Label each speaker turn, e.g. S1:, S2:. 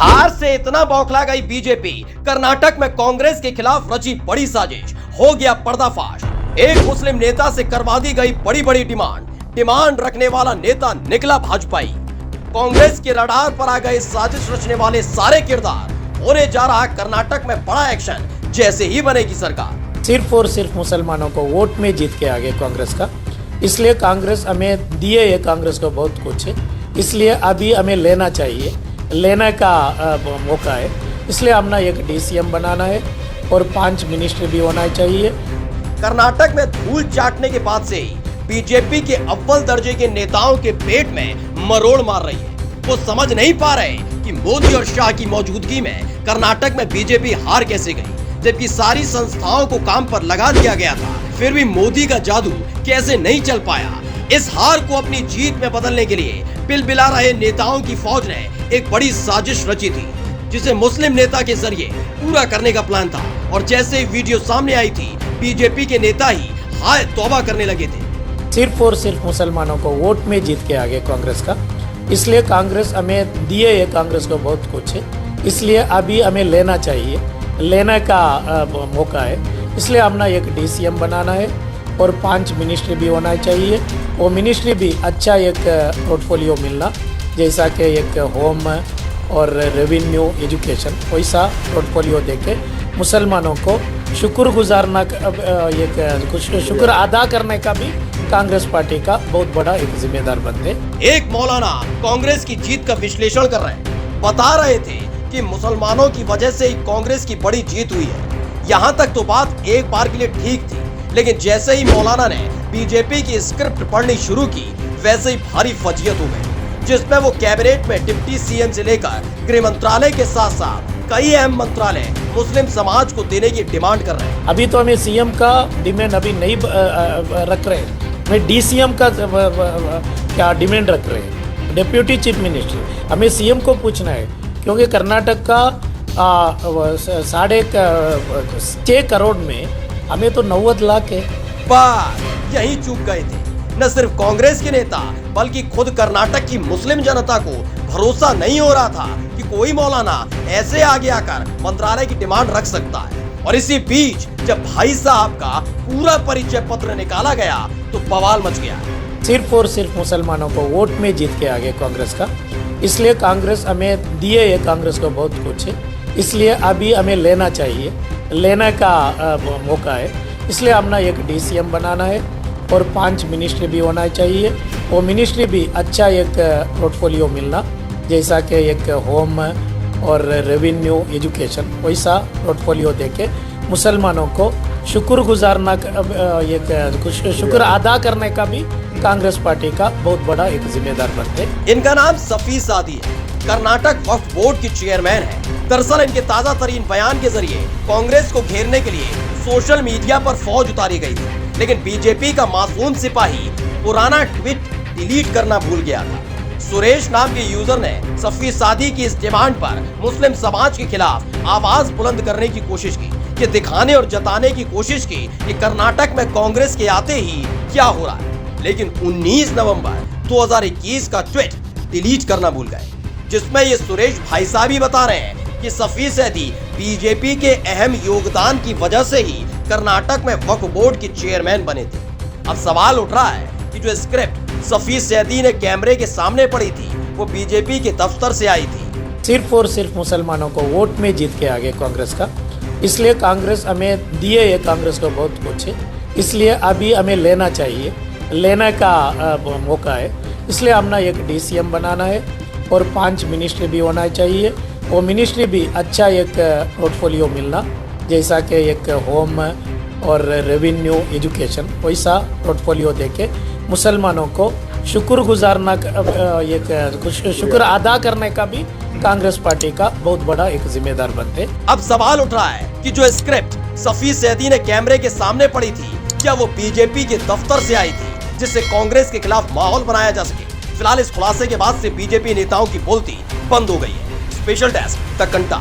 S1: हार से इतना बौखला गई बीजेपी, कर्नाटक में कांग्रेस के खिलाफ रची बड़ी साजिश, हो गया पर्दाफाश। एक मुस्लिम नेता से करवा दी गई बड़ी बड़ी डिमांड रखने वाला नेता निकला भाजपाई। कांग्रेस के रडार पर आ गए साजिश रचने वाले सारे किरदार। होने जा रहा कर्नाटक में बड़ा एक्शन जैसे ही बनेगी सरकार।
S2: सिर्फ और सिर्फ मुसलमानों को वोट में जीत के आगे कांग्रेस का, इसलिए कांग्रेस हमें दिए है, कांग्रेस को बहुत कुछ है, इसलिए अभी हमें लेना चाहिए, लेने का मौका है। इसलिए हमने एक डीसीएम बनाना है और 5 मिनिस्टर भी होना चाहिए।
S1: कर्नाटक में धूल चाटने के बाद से ही बीजेपी के अव्वल दर्जे के नेताओं के पेट में मरोड़ मार रही है। वो समझ नहीं पा रहे कि मोदी और शाह की मौजूदगी में कर्नाटक में बीजेपी हार कैसे गई, जबकि सारी संस्थाओं को काम पर लगा दिया गया था, फिर भी मोदी का जादू कैसे नहीं चल पाया। इस हार को अपनी जीत में बदलने के लिए बिलबिला रहे नेताओं की फौज ने एक बड़ी साजिश रची थी, जिसे मुस्लिम नेता के जरिए पूरा करने का प्लान था। और जैसे ही वीडियो सामने आई थी, बीजेपी के नेता ही हाय तौबा करने लगे थे।
S2: सिर्फ और सिर्फ मुसलमानों को वोट में जीत के आगे कांग्रेस का, इसलिए कांग्रेस हमें दिए है, कांग्रेस को बहुत कुछ है, इसलिए अभी हमें लेना चाहिए, लेने का मौका है। इसलिए हमने एक डीसीएम बनाना है और 5 मिनिस्ट्री भी होना चाहिए। वो मिनिस्ट्री भी अच्छा एक पोर्टफोलियो मिलना, जैसा कि एक होम और रेवेन्यू एजुकेशन, वैसा पोर्टफोलियो देके मुसलमानों को शुक्रगुजारना, एक शुक्र अदा करने का भी कांग्रेस पार्टी का बहुत बड़ा एक जिम्मेदार बनते।
S1: एक मौलाना कांग्रेस की जीत का विश्लेषण कर रहे हैं, बता रहे थे कि मुसलमानों की वजह से ही कांग्रेस की बड़ी जीत हुई है। यहाँ तक तो बात एक बार के लिए ठीक थी, लेकिन जैसे ही मौलाना ने बीजेपी की स्क्रिप्ट पढ़नी शुरू की, वैसे ही भारी फजीयत हो गई, जिसमें वो कैबिनेट में डिप्टी सीएम से लेकर गृह मंत्रालय के साथ साथ कई अहम मंत्रालय मुस्लिम समाज को देने की डिमांड कर रहे हैं।
S2: अभी तो हमें सीएम का डिमांड अभी नहीं रख रहे हैं, हमें डीसीएम का क्या डिमांड रख रहे हैं, डिप्यूटी चीफ मिनिस्टर। हमें सीएम को पूछना है, क्योंकि कर्नाटक का 6.5 करोड़ में हमें तो 90 लाख है।
S1: पर यही चूक गए थे न सिर्फ कांग्रेस के नेता, बल्कि खुद कर्नाटक की मुस्लिम जनता को भरोसा नहीं हो रहा था कि कोई मौलाना ऐसे आगे आकर मंत्रालय की डिमांड रख सकता है। और इसी बीच जब भाई साहब का पूरा परिचय पत्र निकाला गया तो बवाल मच गया।
S2: सिर्फ और सिर्फ मुसलमानों को वोट में जीत के आगे कांग्रेस का, इसलिए कांग्रेस हमें दिए है, कांग्रेस को बहुत कुछ है, इसलिए अभी हमें लेना चाहिए, लेने का मौका है। इसलिए हमने एक डीसीएम बनाना है और 5 मिनिस्ट्री भी होना चाहिए। वो मिनिस्ट्री भी अच्छा एक पोर्टफोलियो मिलना, जैसा कि एक होम और रेवेन्यू एजुकेशन, वैसा पोर्टफोलियो देके मुसलमानों को शुक्रगुजारना, एक शुक्र अदा करने का भी कांग्रेस पार्टी का बहुत बड़ा एक जिम्मेदार बनते।
S1: इनका नाम सफी सादी है, कर्नाटक वक्फ बोर्ड की चेयरमैन है। दरअसल इनके ताजा तरीन बयान के जरिए कांग्रेस को घेरने के लिए सोशल मीडिया पर फौज उतारी गई थी, लेकिन बीजेपी का मासूम सिपाही पुराना ट्वीट डिलीट करना भूल गया था। सुरेश नाम के यूजर ने सफी सादी की इस डिमांड पर मुस्लिम समाज के खिलाफ आवाज बुलंद करने की कोशिश की, ये दिखाने और जताने की कोशिश की कि कर्नाटक में कांग्रेस के आते ही क्या हो रहा है। लेकिन 19 नवंबर 2021 का ट्वीट डिलीट करना भूल गए, जिसमें ये सुरेश भाई साहब ही बता रहे हैं कि सफी सैदी बीजेपी के अहम योगदान की वजह से ही कर्नाटक में वक्फ बोर्ड की चेयरमैन बने थे। अब सवाल उठ रहा है कि जो स्क्रिप्ट सफी सैदी ने कैमरे के सामने पढ़ी थी, वो बीजेपी के दफ्तर से आई थी।
S2: सिर्फ और सिर्फ मुसलमानों को वोट में जीत के आगे कांग्रेस का, इसलिए कांग्रेस हमें दिए है, कांग्रेस को बहुत कुछ है, इसलिए अभी हमें लेना चाहिए, लेने का मौका है। इसलिए हमने एक डीसीएम बनाना है और 5 मिनिस्ट्री भी होना चाहिए। वो मिनिस्ट्री भी अच्छा एक पोर्टफोलियो मिलना, जैसा कि एक होम और रेवेन्यू एजुकेशन, वैसा पोर्टफोलियो देके मुसलमानों को शुक्रगुजारना, एक शुक्र अदा करने का भी कांग्रेस पार्टी का बहुत बड़ा एक जिम्मेदार बनते।
S1: अब सवाल उठ रहा है कि जो स्क्रिप्ट सफी सैदी ने कैमरे के सामने पढ़ी थी, क्या वो बीजेपी के दफ्तर से आई थी, जिससे कांग्रेस के खिलाफ माहौल बनाया जा सके। फिलहाल इस खुलासे के बाद से बीजेपी नेताओं की बोलती बंद हो गई है। स्पेशल डेस्क द घंटा।